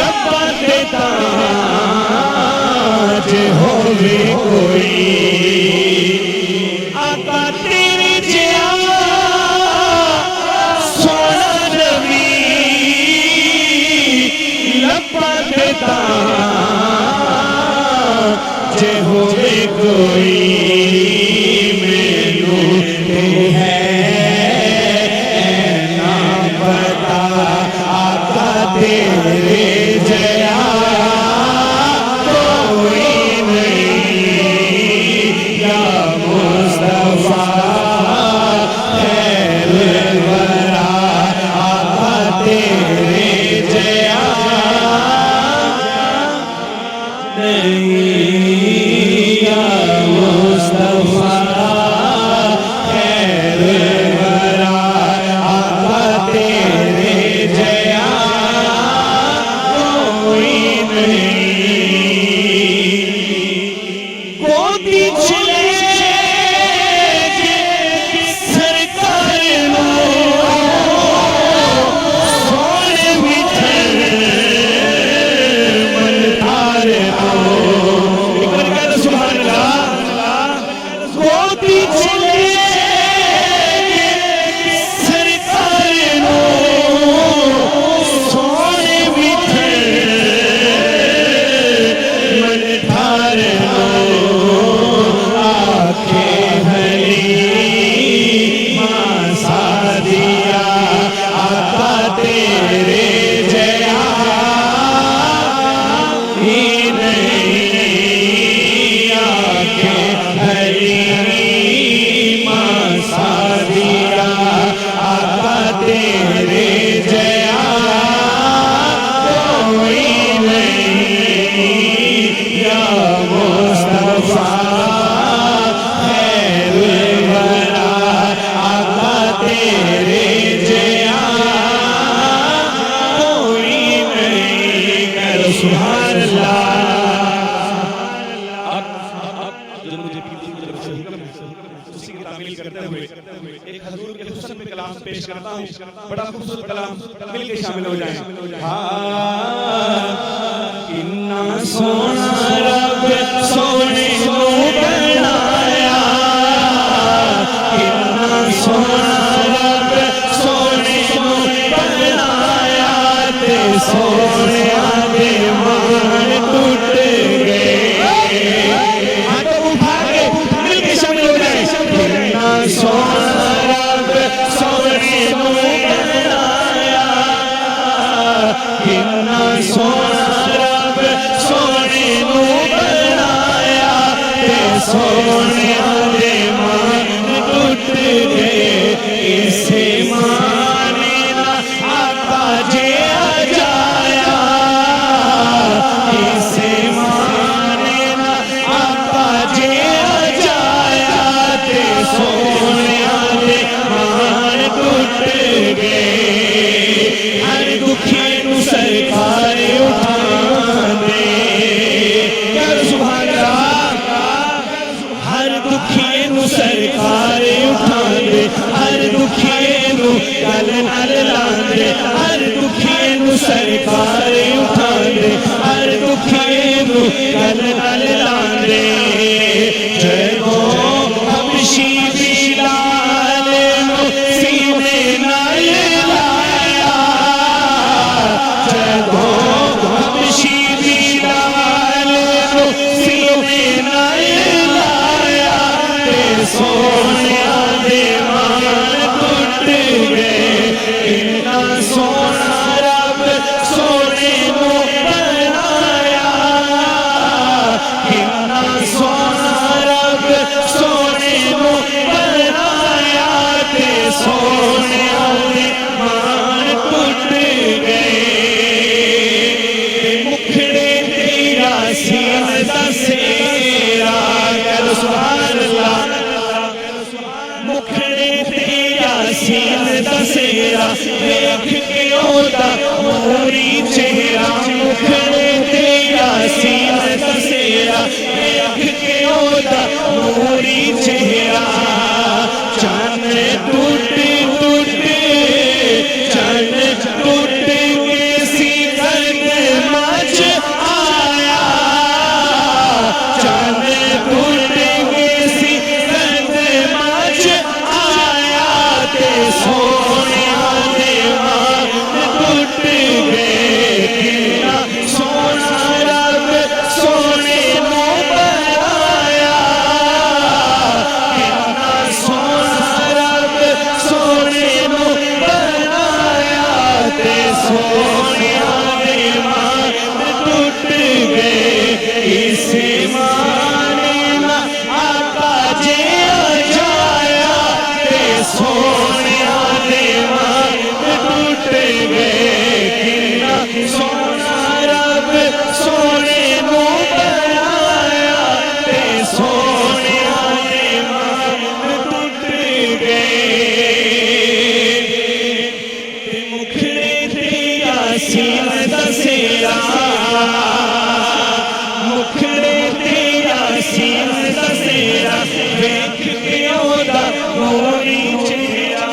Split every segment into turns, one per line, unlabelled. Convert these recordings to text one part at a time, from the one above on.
लब्बां ते ताज होवे कोई आका तेरे जिया सोना नबी लब्बां ते ताज होवे कोई मैनू ते है ना पता आका तेरे जया कोई नहीं या मुस्तफा खैरुल वरा आका तेरे जया नहीं या मुस्तफा खैरुल वरा आका तेरे जया कोई नहीं गोदी चले सरकार नो सोने बिठर मन थारे नो एक बार कह दो सुभान अल्लाह गोदी चले सरकार नो सोने बिठर मन थारे नो आखे हली मां सादिया आका तेरे जया ही नहीं आखे हली मां सादिया आका तेरे जया कोई नहीं या मुस्तफा खैरुल वरा आका तेरे जया कोई नहीं करो सुभान अल्लाह
जो मुझे पीती की तरफ से हुक्म है उसी की तामील करते हुए एक हुजूर के हुस्न पे कलाम पेश करता हूँ बड़ा खूबसूरत कलाम मिलके शामिल हो जाएं
किन्ना सोना रब सोने नू बनाया किन्ना सोना रब सोने नू बनाया ते सोने दे मान टूट गए हाथ उठा के मिलके शामिल हो जाए किन्ना सोना रब सोने नू बनाया किन्ना सोना रब सोने नू बनाया ते सोने दे मान टूट गए इसे माने ना आका जे आ जाया इसे माने ना आका जे आ जाया ते सोने दे मान टूट गए हर दुखी नू सरकार उठा दे कर सुभान अल्लाह हर दुखी नू सरकार उठा दे हर दुखी नू गल नाल ला दे हर दुखी नू सरकार उठा दे हर दुखी नू गल नाल ला दे जदों हबशी बिलाल नू सीने नाल लाया जदों हबशी बिलाल नू सीने नाल लाया ते सोनिया दे मान टूट गए इन्ना सोना रब सोने सोना रब सोने नू बनाया ते सोने आने मान टूट गए ते मुखड़े ते यासीन दसेरा मुखड़े ते यासीन दसेरा वेख के ओदा नूरी चेहरा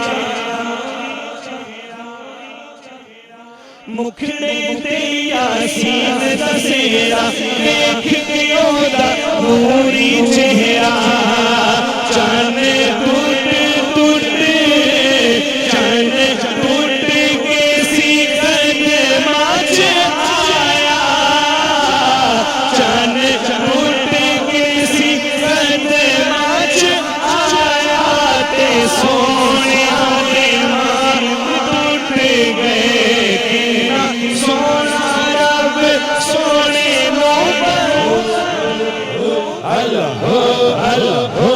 मुखड़े ते यासीन दसेरा देख के ओदा नूरी चेहरा चन टूट टूट चन टूट के सी कदमां च आया चन टूट के सी कदमां च आया ते सोने दे मान टूट गए सोना रब सोने नो अल्लाह हो अल्लाह हो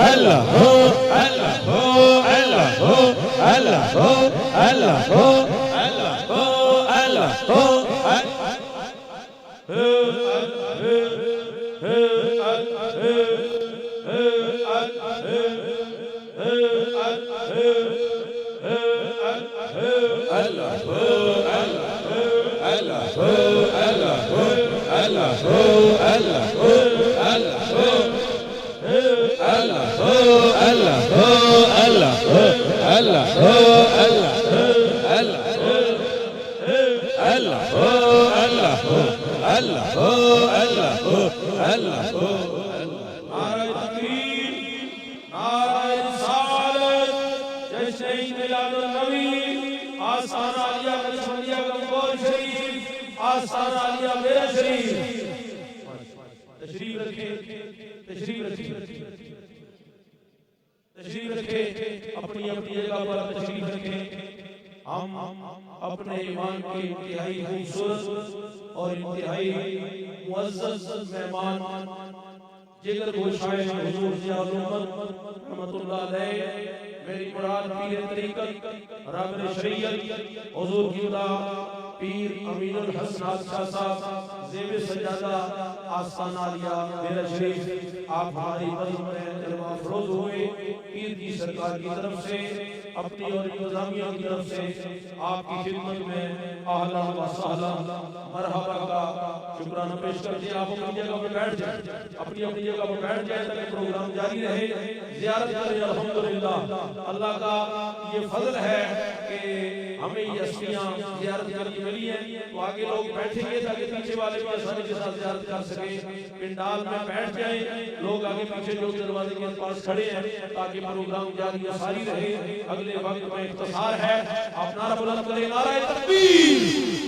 अल्लाह हो अल्लाह हो अल्लाह हो अल्लाह हो अल्लाह हो अल्लाह हो अल्लाह हो
तशरीफ रखे अपनी अपनी जगह पर तशरीफ रखे। हम अपने ईमान के इंतहाई खूबसूरत और इंतहाई मुअज़्ज़ज़ मेहमान जिगर गोशाए हुजूर ज़ियाउल उम्मत रहमतुल्लाह अलैह मेरी मुराद पीर तरीक़त राबिर शरीयत हुजूर क़िबला पीर अमीनुल हसन शाह साहब ज़ेब सज्जादा आस्ताना आलिया मेरा शरीफ आप हमारी मस्जिद में जलवा अफरोज हुए। पीर की सरकार की तरफ से अपनी और इंतजामिया की तरफ से आपकी खिदमत में अहला व सहला मरहबा का शुक्राना पेश करते हैं। आप अपनी जगह पर बैठ जाएं, अपनी अपनी जगह पर बैठ जाएं ताकि प्रोग्राम जारी रहे। ज़ियारत करें अल्हम्दुलिल्लाह। अल्लाह का ये फजल है कि हमें ये हस्तियां ज़ियारत करके मिली हैं, तो आगे लोग बैठेंगे ताकि पीछे वाले भी आसानी के साथ ज़ियारत कर सकें। पिंडाल में बैठ जाएं, लोग आगे पीछे जो दरवाजे के पास खड़े हैं ताकि प्रोग्राम जारी सारी रहे। अगले वक्त में इख्तिसार है, आप नारा बुलंद करें, नारा तकबीर,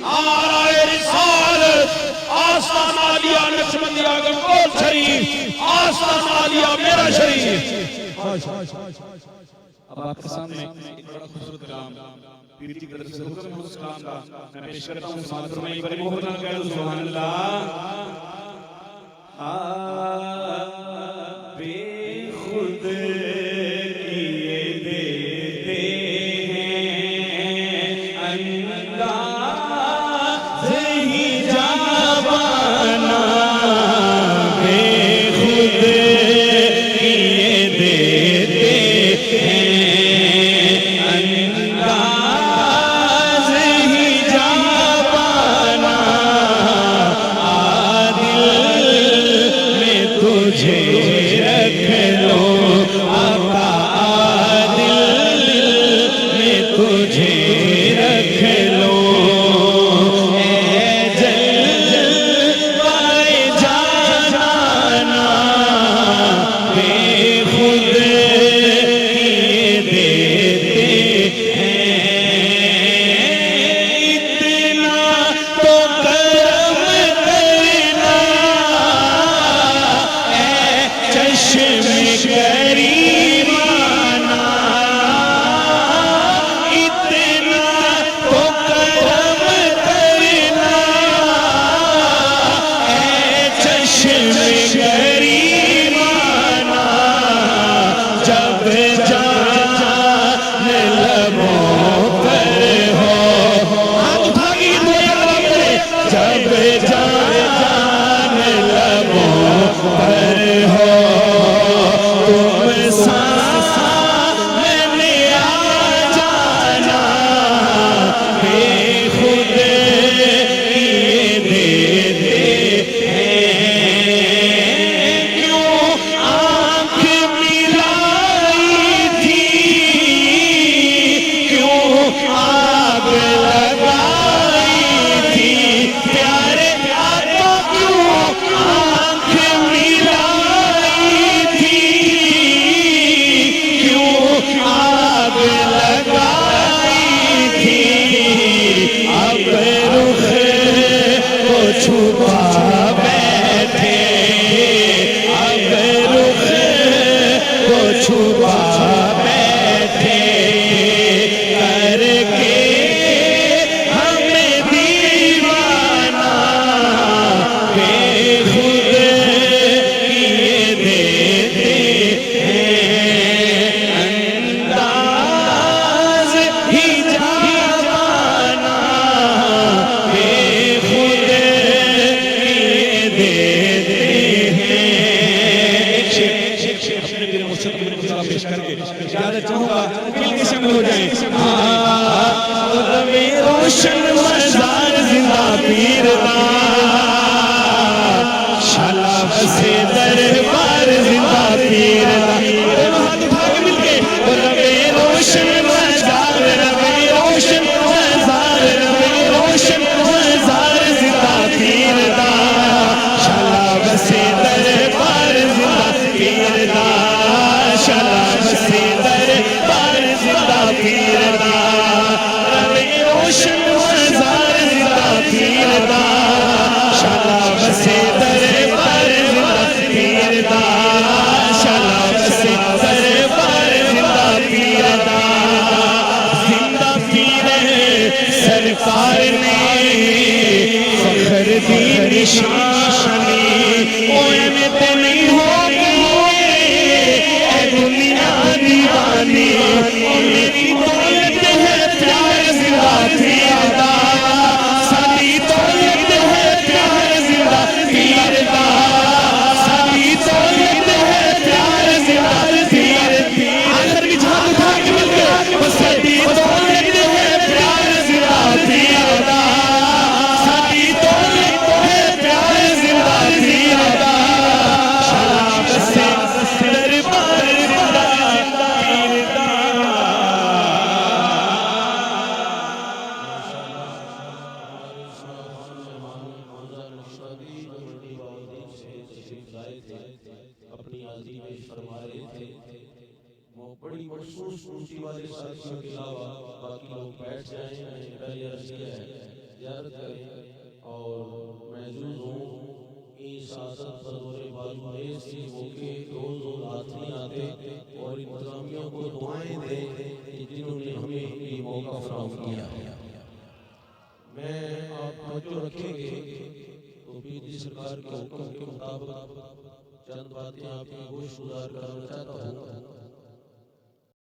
नारा रिसालत, आस्ताना आलिया नक्शबंदिया गंगोल शरीफ, आस्ताना आलिया मेरा शरीफ।
अब आपके सामने एक बड़ा खूबसूरत कलाम पीर की तरफ से हुक्म है उस कलाम का मैं पेश करता हूं। समाअत फरमाइए, बड़ी मोहब्बत कह दो सुभान अल्लाह। बेखुद किए देते हैं अंदाज़ ही जावाना, बेखुद किए देते हैं अंदाज़ ही जावाना, आदिल में तुझे
छुपा बैठे, अब रुख को छुपा बैठे, करके हमें दीवाना बेखुद किए देते हैं, अंदाज ही जावाना बेखुद किए देते हैं।
अपने मेरे मुर्शिद की मुर्शिदा पेश करके इजाजत चाहूंगा, मिलके शामिल हो जाएं।
रवे रोशन मजार जिंदा पीरदा, शाला बसे दरबार जिंदा पीरदा, हाथ उठा के मिलके रवे रोशन मजार, रवे रोशन मजार, रवे रोशन मजार जिंदा पीरदा, शाला बसे दरबार जिंदा पीरदा, शाला बसे दरबार जिंदा पीरदा, रवे रोशन मजार जिंदा पीरदा, शाला बसे दरबार जिंदा पीरदा, शाला बसे दरबार जिंदा पीरदा, जिंदा पीर सरकार ने फखर दी निशानी, ओए में तो नहीं हो गई ए दुनिया दीवानी, मेरी दौलत है प्यार जिंदा पीरदा, साडी दौलत है प्यार जिंदा पीरदा, साडी दौलत है प्यार जिंदा पीरदा, आखिर भी हाथ उठा के मिलके साडी दौलत है प्यार जिंदा पीरदा, साडी दौलत है प्यार जिंदा पीरदा, शाला बसे दरबार जिंदा पीरदा।
अपनी हाजिरी में फरमा रहे थे, बड़ी मखसूस ऊंची वाली साथियों के अलावा बाकी लोग बैठ जाएं, पहले अर्ज किया है ज़ियारत करें और महजूज हूँ इन सासत सदोरे बाजुए से मौके रोज हाथ नहीं आते और इंतजामिया को दुआएं दें कि जिन्होंने हमें ये मौका फराहम किया है। मैं आप तवज्जो रखेंगे तो पीर जी सरकार के हुक्म के मुताबिक चंद बातें आपकी गोश गुजार करना चाहता हूँ।